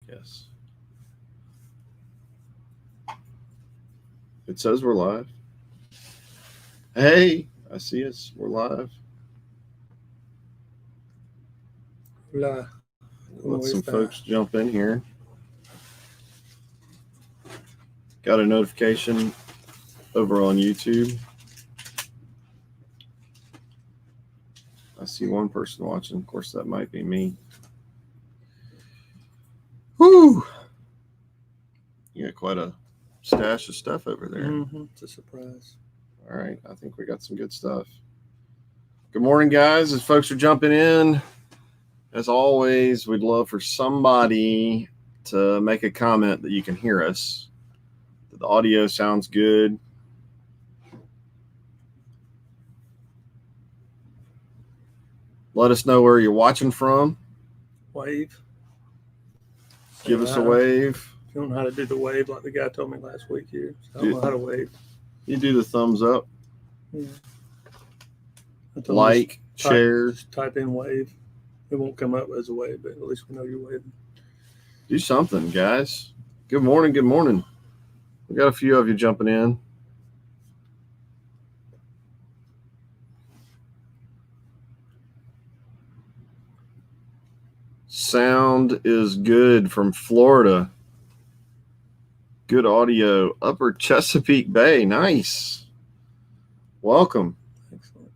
Yes. It says we're live. Hey, I see us. We're live. Hola. Let some folks jump in here. Got a notification over on YouTube. I see one person watching. Of course, that might be me. Whew. You got quite a stash of stuff over there. It's a surprise. All right. I think we got some good stuff. Good morning, guys. As folks are jumping in, as always, we'd love for somebody to make a comment that you can hear us. That the audio sounds good. Let us know where you're watching from. Wave. Give us a wave. You don't know how to do the wave like the guy told me last week here. So I don't know how to wave. You do the thumbs up. Yeah. Like, share. Just type in wave. It won't come up as a wave, but at least we know you're waving. Do something, guys. Good morning. Good morning. We got a few of you jumping in. Sound is good from Florida. Good audio. Upper Chesapeake Bay. Nice. Welcome. Excellent.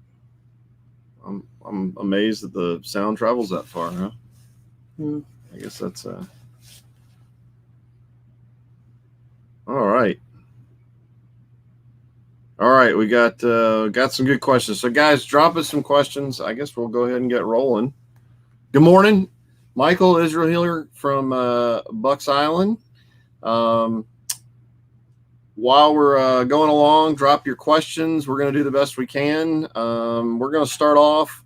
I'm amazed that the sound travels that far, huh? Mm. I guess that's all right. All right, we got some good questions. So, guys, drop us some questions. I guess we'll go ahead and get rolling. Good morning, Michael Israel Healer from Bucks Island. While we're going along, drop your questions. We're going to do the best we can. We're going to start off.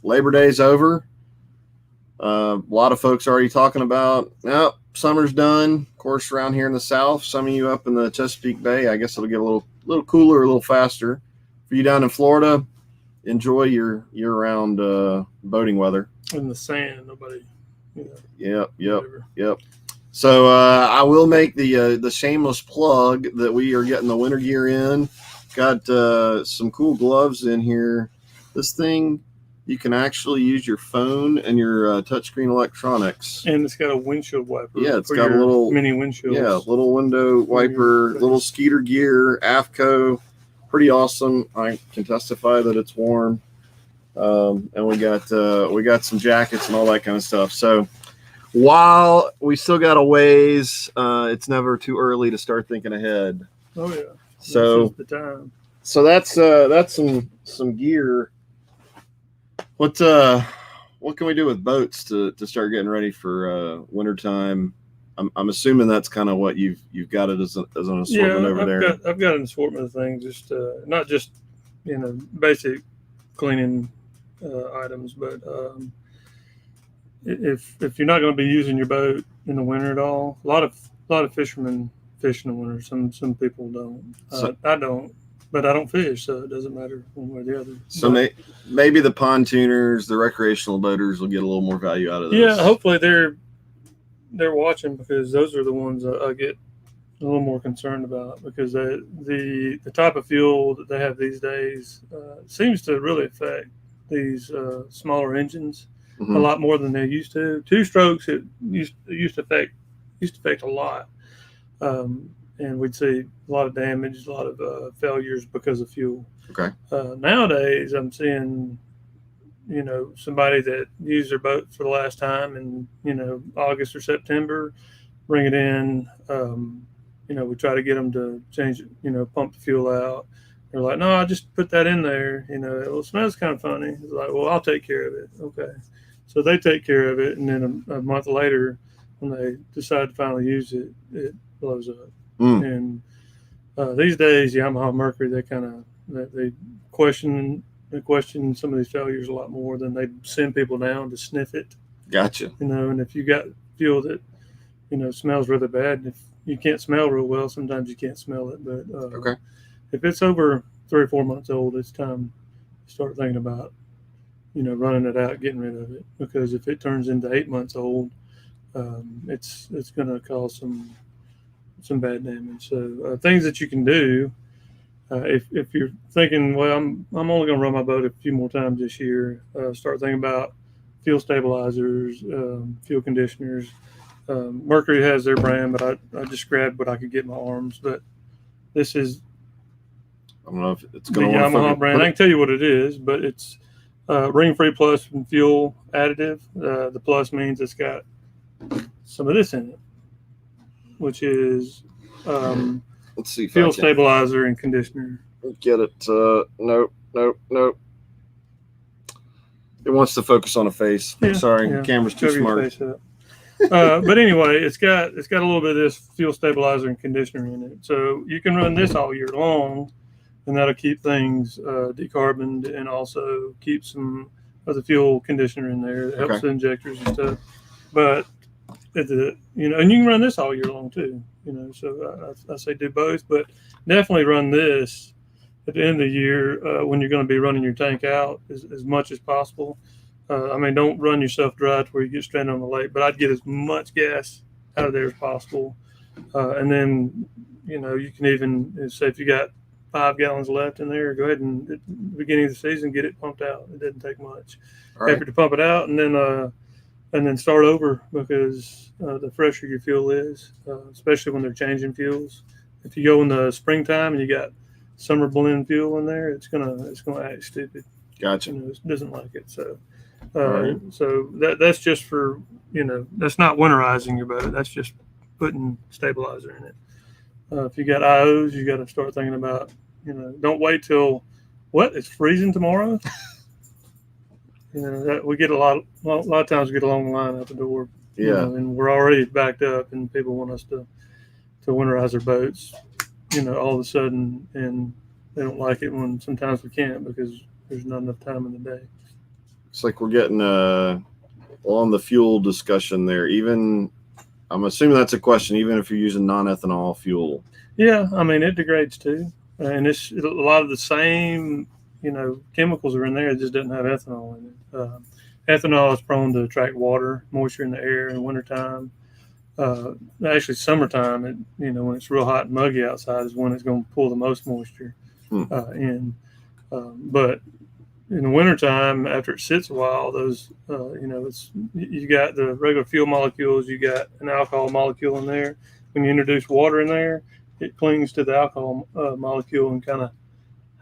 Labor Day's over. A lot of folks already talking about, summer's done. Of course, around here in the South, some of you up in the Chesapeake Bay, I guess it'll get a little cooler, a little faster. For you down in Florida, enjoy your year-round boating weather. In the sand, nobody. Yep. So I will make the shameless plug that we are getting the winter gear in. Got some cool gloves in here. This thing, you can actually use your phone and your touchscreen electronics. And it's got a windshield wiper. Yeah, it's got a little mini windshield. Yeah, little window wiper, little skeeter gear, AFCO. Pretty awesome. I can testify that it's warm. And we got some jackets and all that kind of stuff. So while we still got a ways, it's never too early to start thinking ahead. Oh yeah. So this is the time. So that's some gear. What can we do with boats to start getting ready for wintertime? I'm assuming that's kind of what you've got it as an assortment over there. I've got an assortment of things, just not just basic cleaning items, but if you're not going to be using your boat in the winter at all, a lot of fishermen fish in the winter. Some people don't. I don't. But I don't fish, so it doesn't matter one way or the other. So maybe the pontooners, the recreational boaters will get a little more value out of this. Yeah, hopefully they're watching, because those are the ones that I get a little more concerned about, because the type of fuel that they have these days seems to really affect these smaller engines a lot more than they used to. Two strokes, it used to affect a lot. And we'd see a lot of damage, a lot of failures because of fuel. Okay. Nowadays, I'm seeing, somebody that used their boat for the last time in, August or September, bring it in. We try to get them to change it, pump the fuel out. They're like, no, I just put that in there. It smells kind of funny. It's like, well, I'll take care of it. Okay. So they take care of it. And then a month later, when they decide to finally use it, it blows up. And these days, Yamaha, Mercury, they question some of these failures a lot more than they send people down to sniff it. Gotcha. And if you got fuel that smells really bad, and if you can't smell real well, sometimes you can't smell it. But okay, if it's over 3 or 4 months old, it's time to start thinking about running it out, getting rid of it. Because if it turns into 8 months old, it's going to cause some bad damage. So things that you can do if you're thinking, well, I'm only going to run my boat a few more times this year. Start thinking about fuel stabilizers, fuel conditioners. Mercury has their brand, but I just grabbed what I could get in my arms. But this is I don't know if it's the going to Yamaha brand. I can tell you what it is, but it's Ring Free Plus and fuel additive. The plus means it's got some of this in it, which is let's see if fuel stabilizer and conditioner. Get it. Nope. It wants to focus on a face. Yeah, Sorry, yeah. camera's too smart. But anyway, it's got a little bit of this fuel stabilizer and conditioner in it, so you can run this all year long, and that'll keep things decarboned and also keep some of the fuel conditioner in there. It helps the injectors and stuff. But and you can run this all year long too. So I say do both, but definitely run this at the end of the year when you're going to be running your tank out as much as possible. Don't run yourself dry to where you get stranded on the lake, but I'd get as much gas out of there as possible. And then, you can even say if you got 5 gallons left in there, go ahead and at the beginning of the season, get it pumped out. It doesn't take much effort to pump it out, and then start over because the fresher your fuel is, especially when they're changing fuels. If you go in the springtime and you got summer blend fuel in there, it's gonna act stupid. Gotcha. It doesn't like it. So, so that's just for that's not winterizing your boat. That's just putting stabilizer in it. If you got IOs, you got to start thinking about don't wait till it's freezing tomorrow. That we get a lot of times we get a long line out the door. Yeah. And we're already backed up, and people want us to winterize their boats. All of a sudden, and they don't like it when sometimes we can't because there's not enough time in the day. It's like we're getting on the fuel discussion there. Even I'm assuming that's a question. Even if you're using non-ethanol fuel. Yeah, it degrades too, and it's a lot of the same. Chemicals are in there. It just doesn't have ethanol in it. Ethanol is prone to attract water, moisture in the air in wintertime. Actually, summertime, when it's real hot and muggy outside is when it's going to pull the most moisture in. But in the wintertime, after it sits a while, those, you got the regular fuel molecules, you got an alcohol molecule in there. When you introduce water in there, it clings to the alcohol molecule and kind of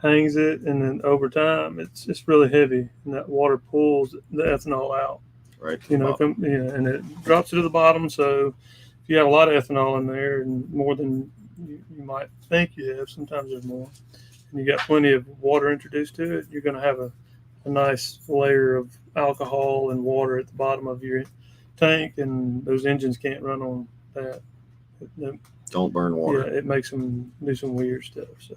hangs it, and then over time it's really heavy, and that water pulls the ethanol out. Right. And it drops it to the bottom. So if you have a lot of ethanol in there, and more than you might think you have, sometimes there's more, and you got plenty of water introduced to it, you're going to have a nice layer of alcohol and water at the bottom of your tank, and those engines can't run on that. Don't burn water. Yeah, it makes them do some weird stuff. So.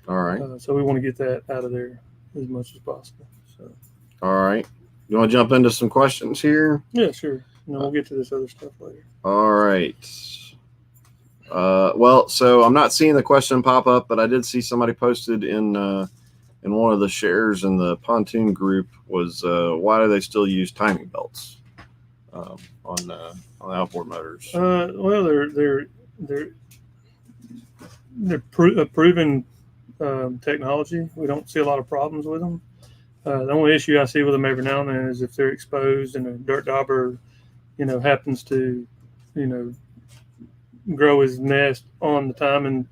All right. So we want to get that out of there as much as possible. So. All right. You want to jump into some questions here? Yeah, sure. And then we'll get to this other stuff later. All right. Well, so I'm not seeing the question pop up, but I did see somebody posted in one of the shares in the pontoon group was why do they still use timing belts on outboard motors? Well, they're proven technology. We don't see a lot of problems with them. The only issue I see with them every now and then is if they're exposed and a dirt dauber, happens to, grow his nest on the timing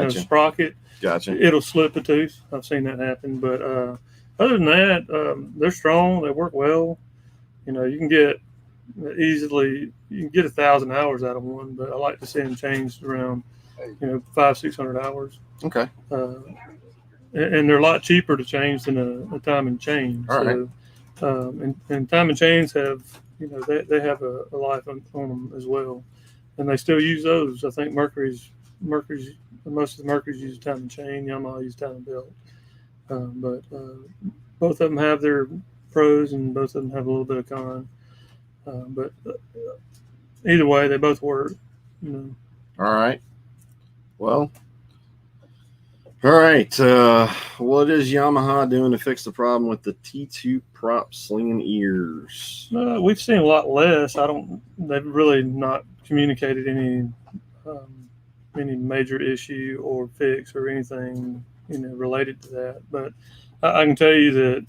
sprocket. Gotcha. It'll slip a tooth. I've seen that happen. But other than that, they're strong. They work well. You can get 1,000 hours out of one, but I like to see them changed around 500-600 hours. Okay. And they're a lot cheaper to change than a timing chain. All right. And timing chains have, they have a life on them as well, and they still use those. I think Mercury's most of the Mercury's use timing chain. Yamaha use timing belt, but both of them have their pros and both of them have a little bit of con. But either way, they both work. All right. Well, All right. What is Yamaha doing to fix the problem with the T2 prop slinging ears? We've seen a lot less. They've really not communicated any major issue or fix or anything, related to that. But I can tell you that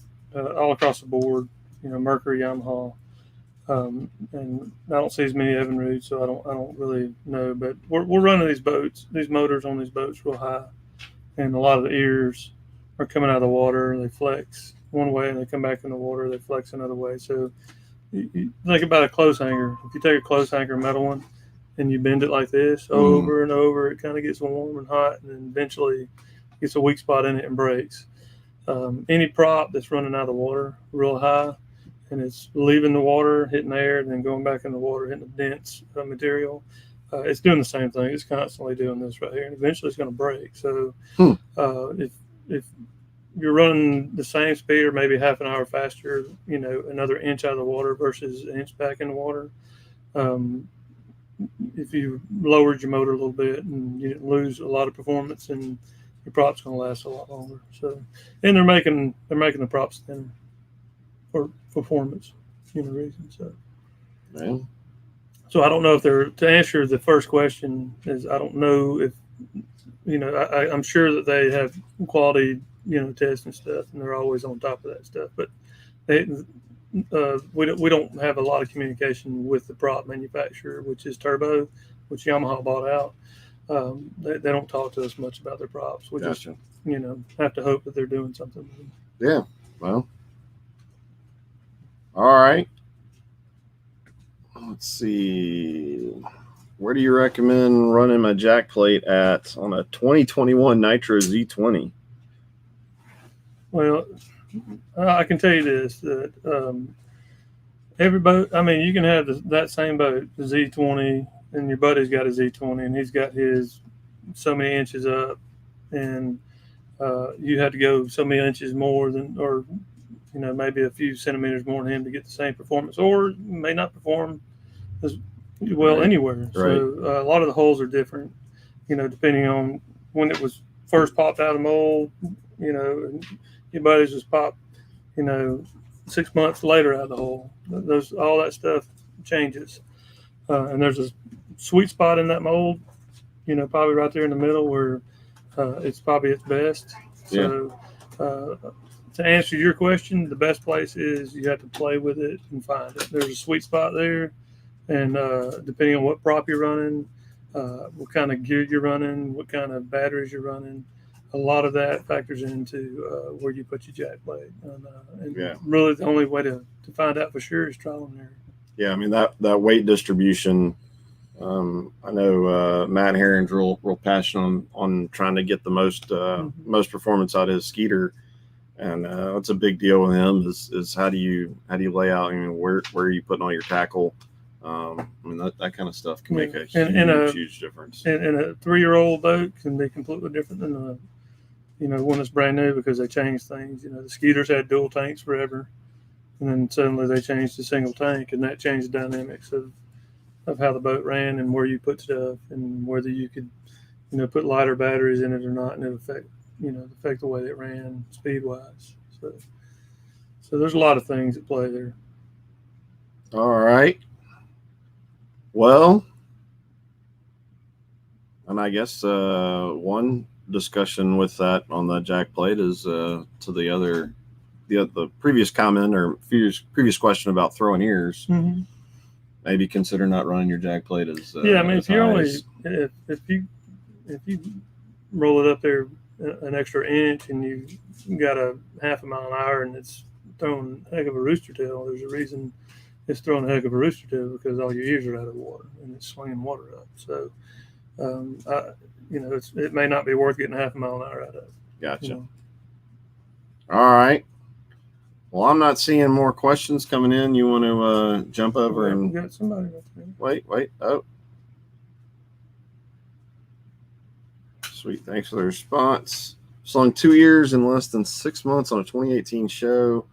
all across the board, Mercury, Yamaha, and I don't see as many Evinrude, so I don't really know. But we're running these motors on these boats real high, and a lot of the ears are coming out of the water. They flex one way and they come back in the water. They flex another way. So you think about a clothes hanger. If you take a clothes hanger, metal one, and you bend it like this over and over, it kind of gets warm and hot, and then eventually gets a weak spot in it and breaks. Any prop that's running out of the water real high and it's leaving the water, hitting air, and then going back in the water, hitting the dense material, it's doing the same thing. It's constantly doing this right here, and eventually it's going to break. So if you're running the same speed or maybe half an hour faster, another inch out of the water versus an inch back in the water, if you lowered your motor a little bit and you didn't lose a lot of performance, and your prop's going to last a lot longer. So, and they're making the props thinner for performance, reasons. So, Yeah. So I don't know if to answer the first question is I don't know if I'm sure that they have quality tests and stuff, and they're always on top of that stuff. But we don't have a lot of communication with the prop manufacturer, which is Turbo, which Yamaha bought out. They don't talk to us much about their props. We just have to hope that they're doing something. Yeah. Well. All right. Let's see. Where do you recommend running my jack plate at on a 2021 Nitro Z20? Well, I can tell you this, that every boat, you can have that same boat, the Z20, and your buddy's got a Z20, and he's got his so many inches up, and you had to go so many inches more than, or maybe a few centimeters more than him to get the same performance, or you may not perform as well anywhere. Right. So a lot of the holes are different, depending on when it was first popped out of the mold, and your buddies was popped, 6 months later out of the hole. All that stuff changes. And there's a sweet spot in that mold, probably right there in the middle where it's probably its best. So to answer your question, the best place is you have to play with it and find it. There's a sweet spot there, and depending on what prop you're running, what kind of gear you're running, what kind of batteries you're running, a lot of that factors into where you put your jack blade. And really the only way to find out for sure is trial and error. Yeah, that weight distribution, I know Matt Herring's real passionate on trying to get the most performance out of his Skeeter. And that's a big deal with him is how do you lay out, where are you putting all your tackle? That kind of stuff can make a huge difference. And a 3-year-old boat can be completely different than one that's brand new, because they change things. The Skeeters had dual tanks forever, and then suddenly they changed to single tank, and that changed the dynamics of how the boat ran and where you put stuff and whether you could put lighter batteries in it or not, and it affect the way it ran speed wise. So there's a lot of things at play there. All right. Well, and I guess one discussion with that on the jack plate is to the previous comment or previous question about throwing ears. Mm-hmm. Maybe consider not running your jack plate as if you roll it up there an extra inch and you got a half a mile an hour and it's throwing a heck of a rooster tail, there's a reason it's throwing a heck of a rooster tail, because all your ears are out of water and it's swinging water up. So it may not be worth getting a half a mile an hour out of. Gotcha. All right. Well, I'm not seeing more questions coming in. You want to jump over and got somebody right there. Wait. Oh, sweet. Thanks for the response. Slung 2 years in less than 6 months on a 2018 show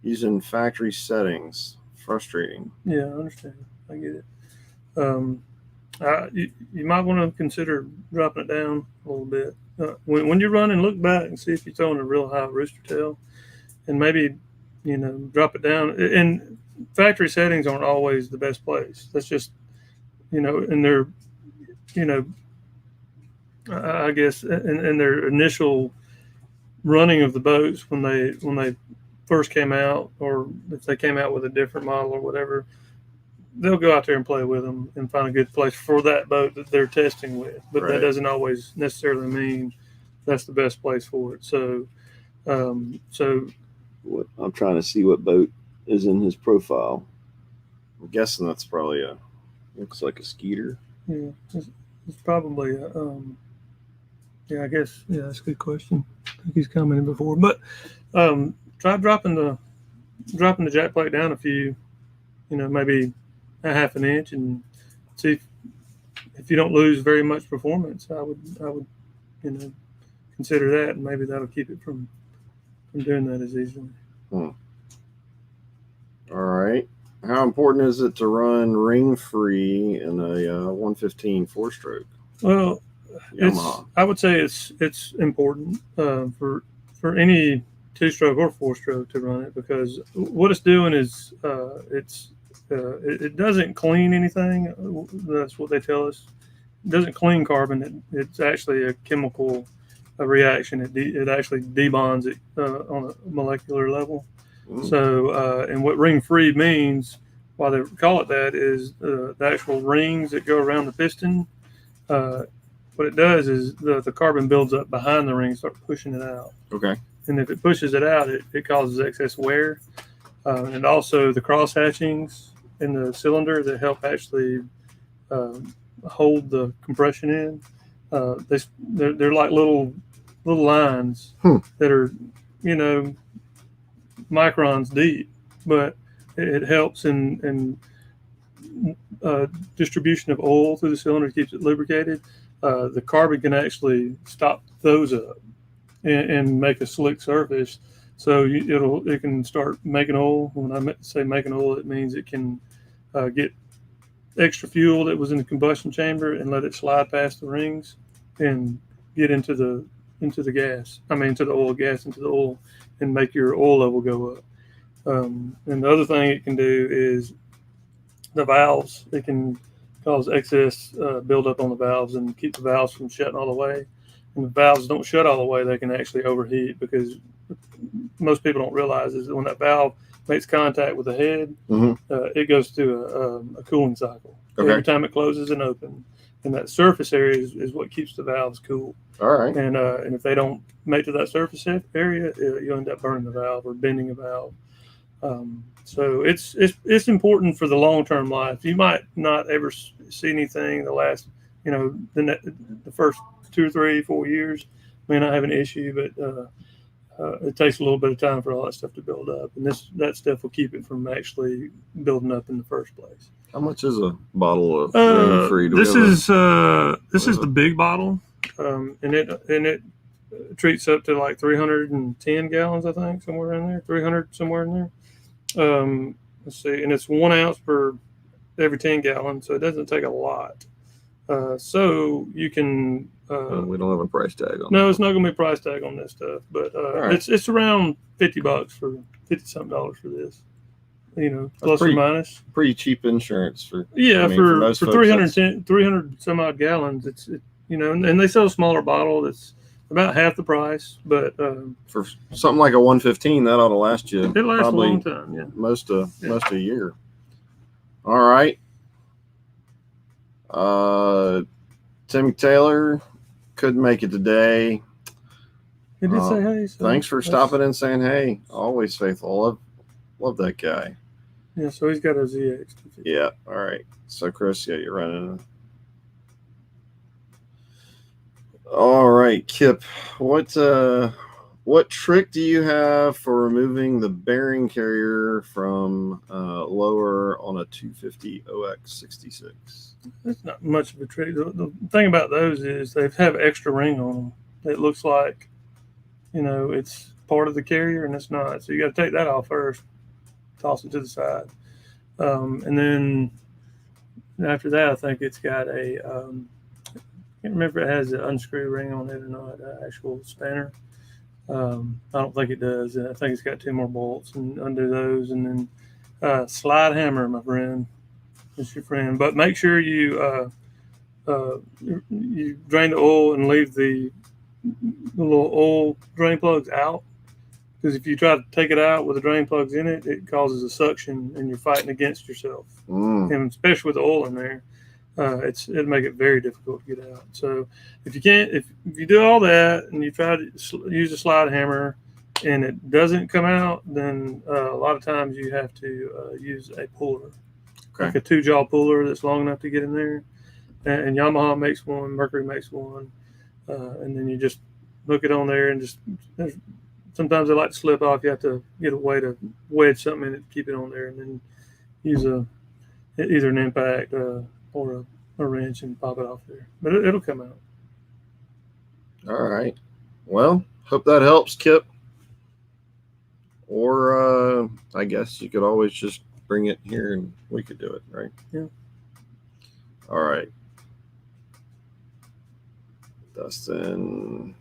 using factory settings. Frustrating. Yeah, I understand. I get it. You might want to consider dropping it down a little bit. when you run and look back and see if you're throwing a real high rooster tail, and maybe drop it down. And factory settings aren't always the best place. That's just in their I guess in their initial running of the boats when they first came out, or if they came out with a different model or whatever, they'll go out there and play with them and find a good place for that boat that they're testing with. But Right. that doesn't always necessarily mean that's the best place for it. So What I'm trying to see what boat is in his profile. I'm guessing that's probably Looks like a Skeeter. yeah, it's probably yeah, I guess that's a good question. I think he's commented before, but try dropping the jack plate down a few, maybe a half an inch, and see if you don't lose very much performance. I would consider that, and maybe that'll keep it from doing that as easily. All right. How important is it to run ring free in a 115 4-stroke? Well, Yamaha. I would say it's important for any 2-stroke or 4-stroke to run it, because what it's doing is it doesn't clean anything. That's what they tell us. It doesn't clean carbon. It's actually a chemical reaction. It actually debonds it on a molecular level. Mm. So, and what ring free means, why they call it that, is the actual rings that go around the piston. What it does is the carbon builds up behind the ring, start pushing it out. Okay. And if it pushes it out, it causes excess wear. And also the cross hatchings in the cylinder that help actually hold the compression in. They're like little lines that are, microns deep, but it helps in distribution of oil through the cylinder, keeps it lubricated. The carbon can actually stop those up and make a slick surface. So it can start making oil. When I say making oil, it means it can get extra fuel that was in the combustion chamber and let it slide past the rings and get into the gas. I mean, into the oil, gas into the oil, and make your oil level go up. And the other thing it can do is the valves. It can cause excess buildup on the valves and keep the valves from shutting all the way. And the valves don't shut all the way, they can actually overheat, because most people don't realize is that when that valve makes contact with the head, it goes through a cooling cycle. Okay. Every time it closes and opens. And that surface area is what keeps the valves cool. All right. And if they don't make to that surface area, you end up burning the valve or bending a valve. So it's important for the long-term life. You might not ever see anything the last, the first 2 or 3, 4 years may not have an issue, but it takes a little bit of time for all that stuff to build up, and that stuff will keep it from actually building up in the first place. How much is a bottle of ring free? This is the big bottle, and it treats up to like 310 gallons, I think, somewhere in there, 300 somewhere in there. Let's see, and it's 1 ounce per every 10 gallons, so it doesn't take a lot. So you can. We don't have a price tag on. No, it's not going to be a price tag on this stuff, but right. it's around $50 for $50-something for this. Plus or minus. Pretty cheap insurance for. For 300 some odd gallons. It's and they sell a smaller bottle that's about half the price, but for something like a 115, that ought to last you. It lasts probably a long time. Yeah, most a year. All right. Timmy Taylor couldn't make it today. He did say hey. So thanks for stopping in and saying hey. Always faithful. Love that guy. Yeah, so he's got a ZX. Yeah. All right. So Chris, yeah, you're running. All right, Kip. What trick do you have for removing the bearing carrier from lower on a 250 OX66? That's not much of a trick. The thing about those is they have extra ring on them. It looks like, it's part of the carrier, and it's not. So you got to take that off first, toss it to the side, and then after that, I think it's got a can't remember if it has an unscrew ring on it or not, an actual spanner. I don't think it does. I think it's got 2 more bolts and undo those, and then slide hammer, my friend. It's your friend. But make sure you drain the oil and leave the little oil drain plugs out. Because if you try to take it out with the drain plugs in it, it causes a suction and you're fighting against yourself. And especially with the oil in there, it'll make it very difficult to get out. So if you do all that and you try to use a slide hammer and it doesn't come out, then a lot of times you have to use a puller, like a 2-jaw puller that's long enough to get in there. And Yamaha makes one, Mercury makes one, and then you just hook it on there and just. Sometimes they like to slip off. You have to get a way to wedge something in it to keep it on there, and then use either an impact or a wrench and pop it off there. But it'll come out. All right. Well, hope that helps, Kip. Or I guess you could always just bring it here and we could do it, right? Yeah. All right. Dustin.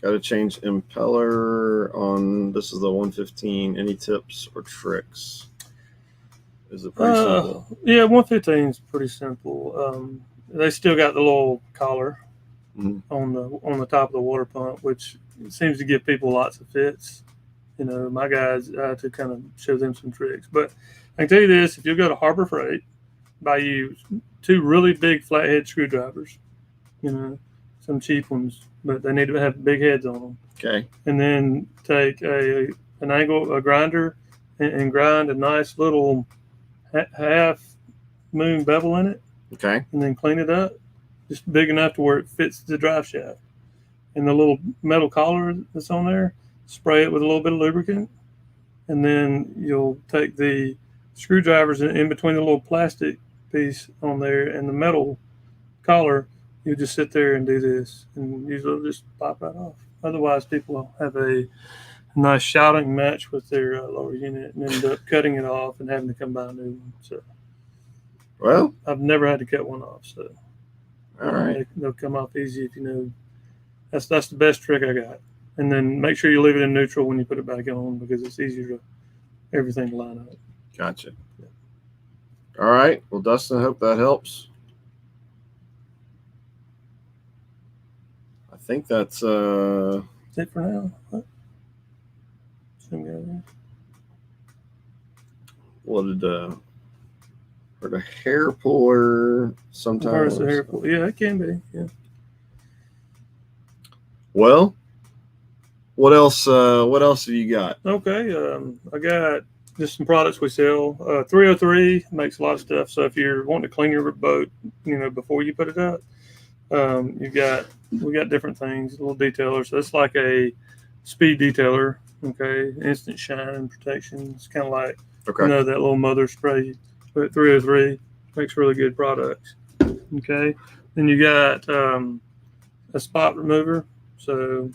Got to change impeller on, this is the 115. Any tips or tricks? Is it pretty simple? Yeah, 115 is pretty simple. They still got the little collar on the top of the water pump, which seems to give people lots of fits. You know, my guys, I had to kind of show them some tricks. But I can tell you this, if you go to Harbor Freight, buy you 2 really big flathead screwdrivers, you know, some cheap ones, but they need to have big heads on them. Okay. And then take a grinder and grind a nice little half moon bevel in it. Okay. And then clean it up, just big enough to where it fits the drive shaft. And the little metal collar that's on there, spray it with a little bit of lubricant, and then you'll take the screwdrivers in between the little plastic piece on there and the metal collar. You just sit there and do this, and usually it'll just pop right off. Otherwise, people will have a nice shouting match with their lower unit and end up cutting it off and having to come buy a new one. So, well, I've never had to cut one off. So, all right, they'll come off easy if you know. That's the best trick I got. And then make sure you leave it in neutral when you put it back on, because it's easier to everything to line up. Gotcha. Yeah. All right. Well, Dustin, I hope that helps. I think that's it for now. What did or the hair puller sometimes? The hair puller. Yeah, it can be. Yeah. Well, what else? What else have you got? Okay, I got just some products we sell. 303 makes a lot of stuff. So if you're wanting to clean your boat, you know, before you put it up, we got different things, little detailers. So it's like a speed detailer. Okay, instant shine and protection. It's kind of like you know, that little mother spray. But 303 makes really good products. Okay, then you got a spot remover. So,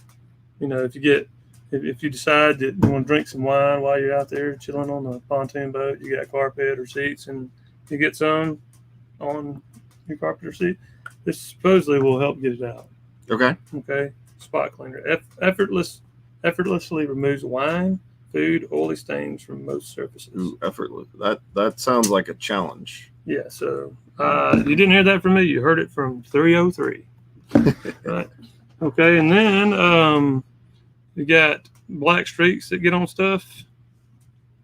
you know, if you decide that you want to drink some wine while you're out there chilling on the pontoon boat, you got carpet or seats, and you get some on your carpet or seat, this supposedly will help get it out. Okay. Spot cleaner. Effortlessly removes wine, food, oily stains from most surfaces. Ooh, effortless. That sounds like a challenge. Yeah. So you didn't hear that from me. You heard it from 303. Right. Okay, and then you got black streaks that get on stuff.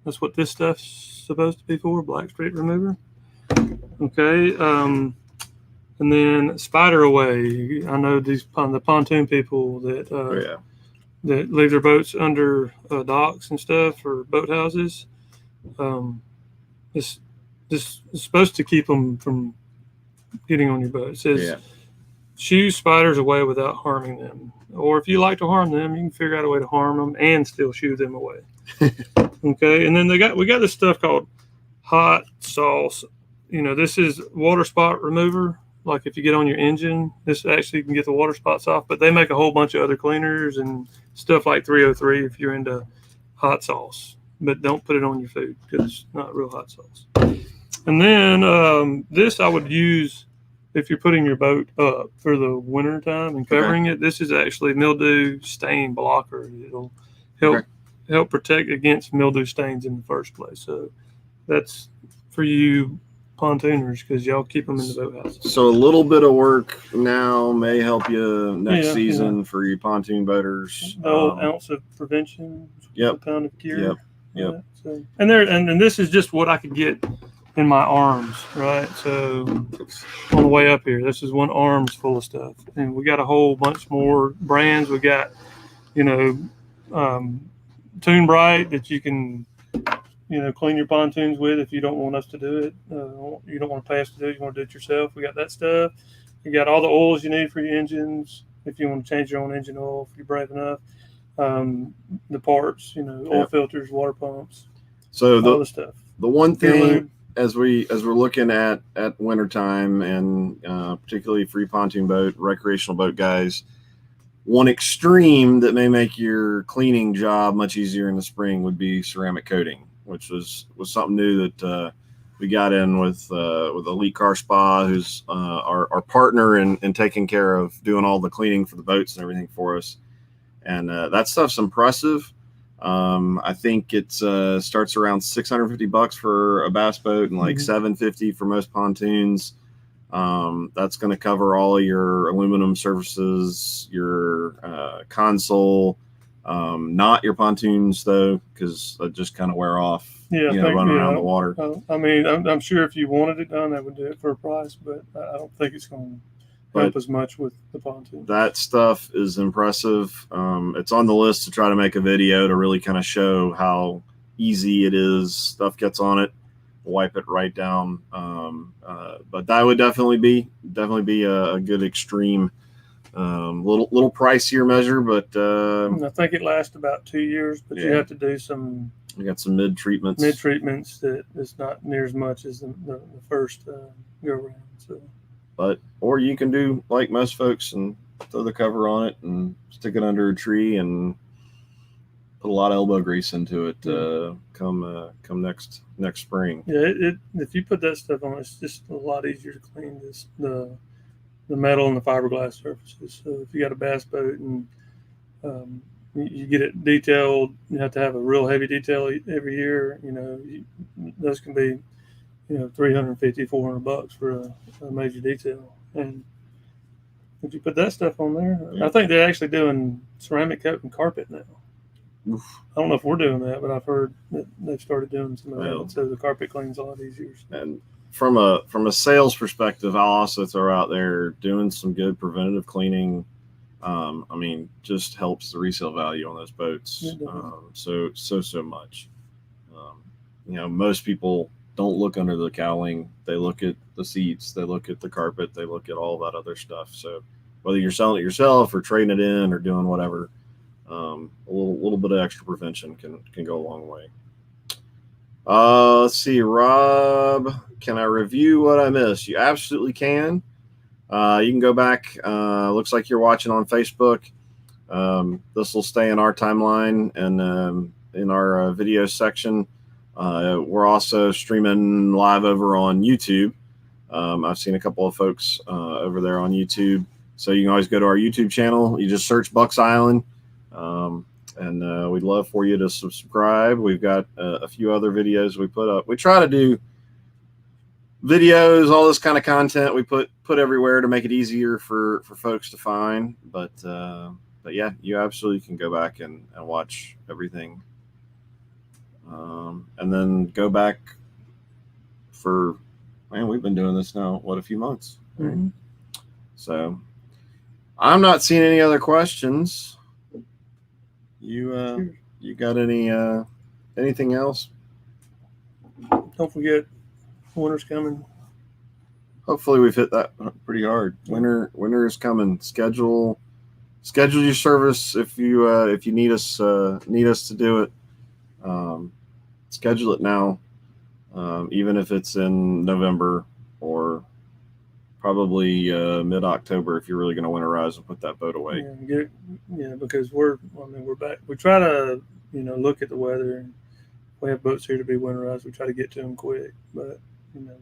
That's what this stuff's supposed to be for, black streak remover. Okay, and then spider away. I know the pontoon people that that leave their boats under docks and stuff, or boathouses. This is supposed to keep them from getting on your boat. It says, shoo spiders away without harming them. Or if you like to harm them, you can figure out a way to harm them and still shoo them away. Okay, and then we got this stuff called hot sauce. You know, this is water spot remover. Like if you get on your engine, this actually can get the water spots off. But they make a whole bunch of other cleaners and stuff like 303 if you're into hot sauce. But don't put it on your food because it's not real hot sauce. And then this I would use if you're putting your boat up for the winter time and covering it, this is actually mildew stain blocker. It'll help protect against mildew stains in the first place. So that's for you pontooners, because y'all keep them in the boathouses. So a little bit of work now may help you next season for you pontoon boaters. The whole ounce of prevention, a pound of cure. Yep. So, and this is just what I could get in my arms, right? So on the way up here, this is one arm's full of stuff, and we got a whole bunch more brands. We got, Tune Bright that you can, clean your pontoons with if you don't want us to do it. You don't want to pay us to do it. You want to do it yourself. We got that stuff. You got all the oils you need for your engines if you want to change your own engine oil if you're brave enough. The parts, oil filters, water pumps. So all the stuff. The one thing as we're looking at wintertime and particularly free pontoon boat, recreational boat guys, one extreme that may make your cleaning job much easier in the spring would be ceramic coating, which was something new that we got in with Elite Car Spa, who's our partner in taking care of doing all the cleaning for the boats and everything for us. And that stuff's impressive. I think it starts around $650 for a bass boat and like $750 for most pontoons. That's going to cover all your aluminum surfaces, your console, not your pontoons though, because they just kind of wear off. Running around the water. I mean, I'm sure if you wanted it done, they would do it for a price, but I don't think it's going to help as much with the pontoon. That stuff is impressive. It's on the list to try to make a video to really kind of show how easy it is. Stuff gets on it, wipe it right down. But that would definitely be a good extreme, little pricier measure. But I think it lasts about 2 years. But you have to do some. We got some mid treatments that is not near as much as the first go around. So. Or you can do like most folks and throw the cover on it and stick it under a tree and put a lot of elbow grease into it. Come next spring. Yeah, if you put that stuff on, it's just a lot easier to clean the metal and the fiberglass surfaces. So if you got a bass boat and you get it detailed, you have to have a real heavy detail every year. Those can be $350, $400 for a major detail. And if you put that stuff on there, I think they're actually doing ceramic coat and carpet now. Oof. I don't know if we're doing that, but I've heard that they've started doing some of that, so the carpet cleans a lot easier. And from a sales perspective, I'll also throw out there doing some good preventative cleaning. Just helps the resale value on those boats so much. Most people don't look under the cowling. They look at the seats, they look at the carpet, they look at all that other stuff. So whether you're selling it yourself or trading it in or doing whatever, a little bit of extra prevention can go a long way. Let's see, Rob, can I review what I missed? You absolutely can. You can go back. Looks like you're watching on Facebook. This will stay in our timeline and in our video section. We're also streaming live over on YouTube. I've seen a couple of folks over there on YouTube. So you can always go to our YouTube channel. You just search Bucks Island. And we'd love for you to subscribe. We've got a few other videos we put up. We try to do videos, all this kind of content we put everywhere to make it easier for folks to find. But yeah, you absolutely can go back and watch everything. And then go back we've been doing this now, a few months. Right? Mm-hmm. So I'm not seeing any other questions. You got anything else? Don't forget, winter's coming. Hopefully we've hit that pretty hard. Winter is coming. Schedule your service if you need us to do it. Schedule it now, even if it's in November or probably mid-October if you're really going to winterize and put that boat away. Because we're back. We try to look at the weather. We have boats here to be winterized. We try to get to them quick, but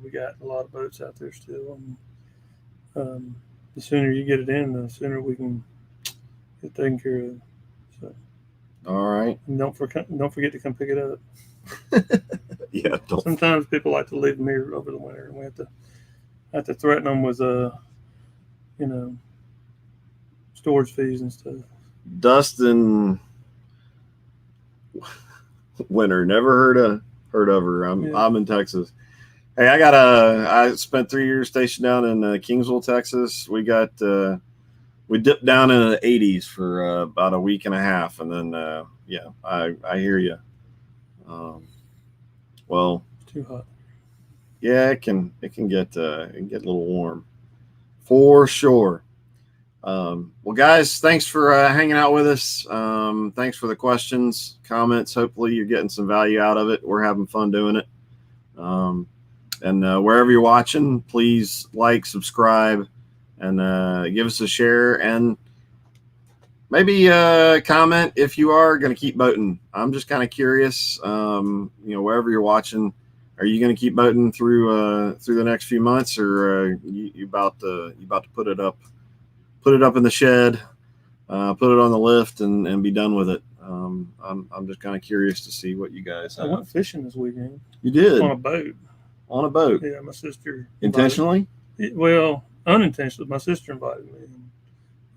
we got a lot of boats out there still, the sooner you get it in, the sooner we can get taken care of. So, all right. and don't forget to come pick it up. Yeah. Sometimes people like to leave them here over the winter, and we have to threaten them with storage fees and stuff. Dustin Winter, never heard of her. I'm in Texas. Hey, I spent 3 years stationed down in Kingsville, Texas. We dipped down in the 80s for about a week and a half, and then I hear you. Well, it's too hot. Yeah, it can get a little warm, for sure. Well, guys, thanks for hanging out with us. Thanks for the questions, comments. Hopefully, you're getting some value out of it. We're having fun doing it. And wherever you're watching, please like, subscribe, and give us a share. And maybe comment if you are going to keep boating. I'm just kind of curious. Wherever you're watching, are you going to keep boating through the next few months, or you about to put it up in the shed, put it on the lift, and be done with it? I'm just kind of curious to see what you guys have. I went fishing this weekend. You did? On a boat. On a boat? Yeah, my sister. Intentionally? Well, unintentionally. My sister invited me,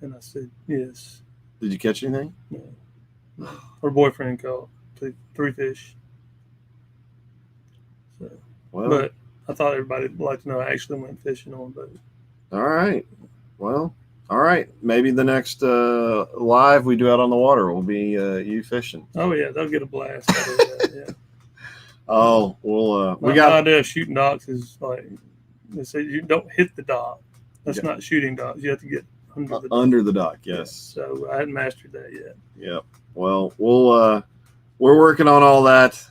and I said yes. Did you catch anything? No. Her boyfriend caught 3 fish. So, but I thought everybody would like to know I actually went fishing on a boat. All right. Well, all right. Maybe the next live we do out on the water will be you fishing. Oh yeah, they'll get a blast out of that. Yeah. Oh well, my idea of shooting docks is like they say you don't hit the dock. That's not shooting docks. You have to get under the dock. Yes. Yeah, so I hadn't mastered that yet. Yep. Well, we're working on all that.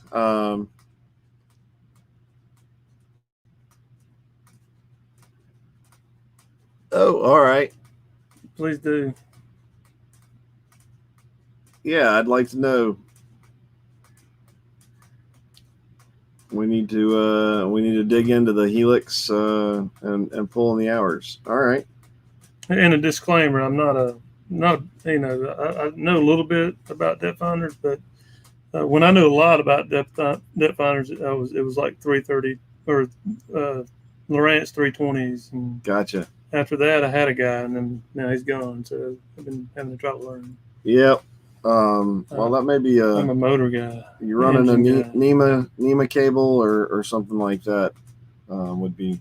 Oh, all right. Please do. Yeah, I'd like to know. We need to dig into the helix and pull in the hours. All right. And a disclaimer: I'm I know a little bit about depth finders, but when I knew a lot about depth finders, it was like 330 or Lowrance 320s. And gotcha. After that, I had a guy, and then now he's gone. So I've been having to try to learn. Yep. Well, that may be I'm a motor guy. You're running a NEMA cable or something like that. Would be.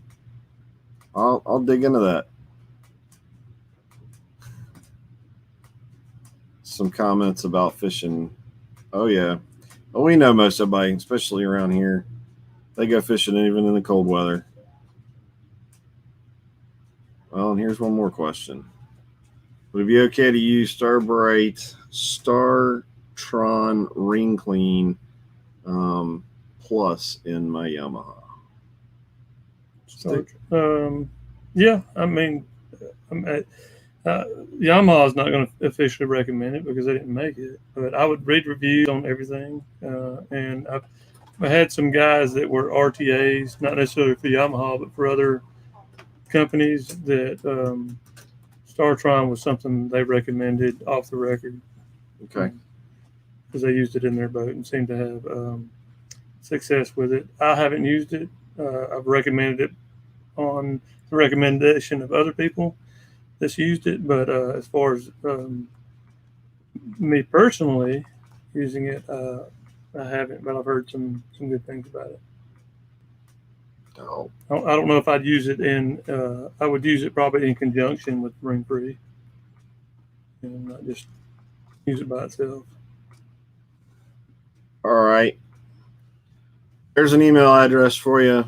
I'll dig into that. Some comments about fishing. Oh yeah. Well, we know most everybody, especially around here, they go fishing even in the cold weather. Well, and here's one more question. Would it be okay to use Starbright Startron Ring Clean Plus in my Yamaha? Yeah, I mean, Yamaha is not going to officially recommend it because they didn't make it, but I would read reviews on everything. And I had some guys that were RTAs, not necessarily for Yamaha, but for other companies that Startron was something they recommended off the record. Okay. Because they used it in their boat and seemed to have success with it. I haven't used it. I've recommended it on the recommendation of other people that's used it. But as far as me personally using it, I haven't, but I've heard some good things about it. Oh. I don't know if I'd use it I would use it probably in conjunction with Ring Free, and not just use it by itself. All right. There's an email address for you.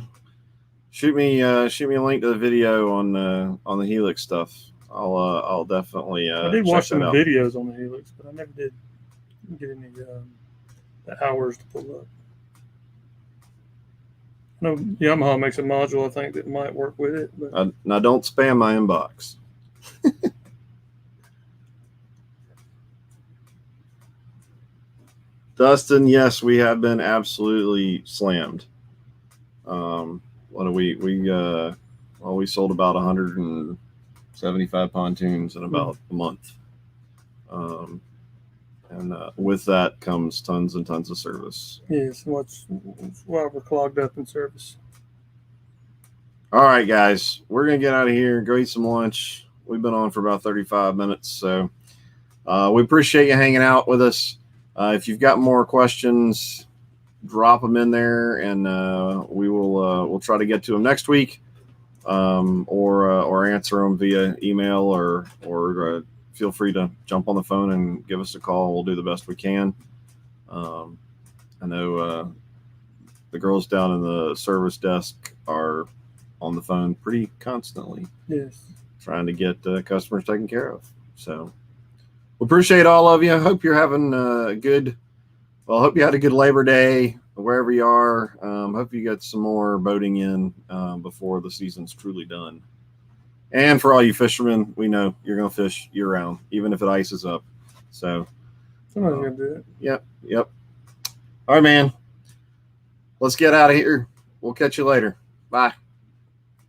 Shoot me a link to the video on the Helix stuff. I'll definitely. I did watch some videos on the Helix, but I never did get any the hours to pull up. No, Yamaha makes a module I think that might work with it. But now don't spam my inbox. Dustin, yes, we have been absolutely slammed. What do we sold about 100 and 75 pontoons in about a month. And with that comes tons and tons of service. Yes, why we're clogged up in service. All right, guys, we're going to get out of here and go eat some lunch. We've been on for about 35 minutes, so we appreciate you hanging out with us. If you've got more questions, drop them in there, and we'll try to get to them next week, or answer them via email, or feel free to jump on the phone and give us a call. We'll do the best we can. I know the girls down in the service desk are on the phone pretty constantly. Yes. Trying to get customers taken care of. So we appreciate all of you. I hope you're having I hope you had a good Labor Day wherever you are. Hope you get some more boating in before the season's truly done. And for all you fishermen, we know you're going to fish year round, even if it ices up. So somebody's going to do it. Yep. All right, man. Let's get out of here. We'll catch you later. Bye.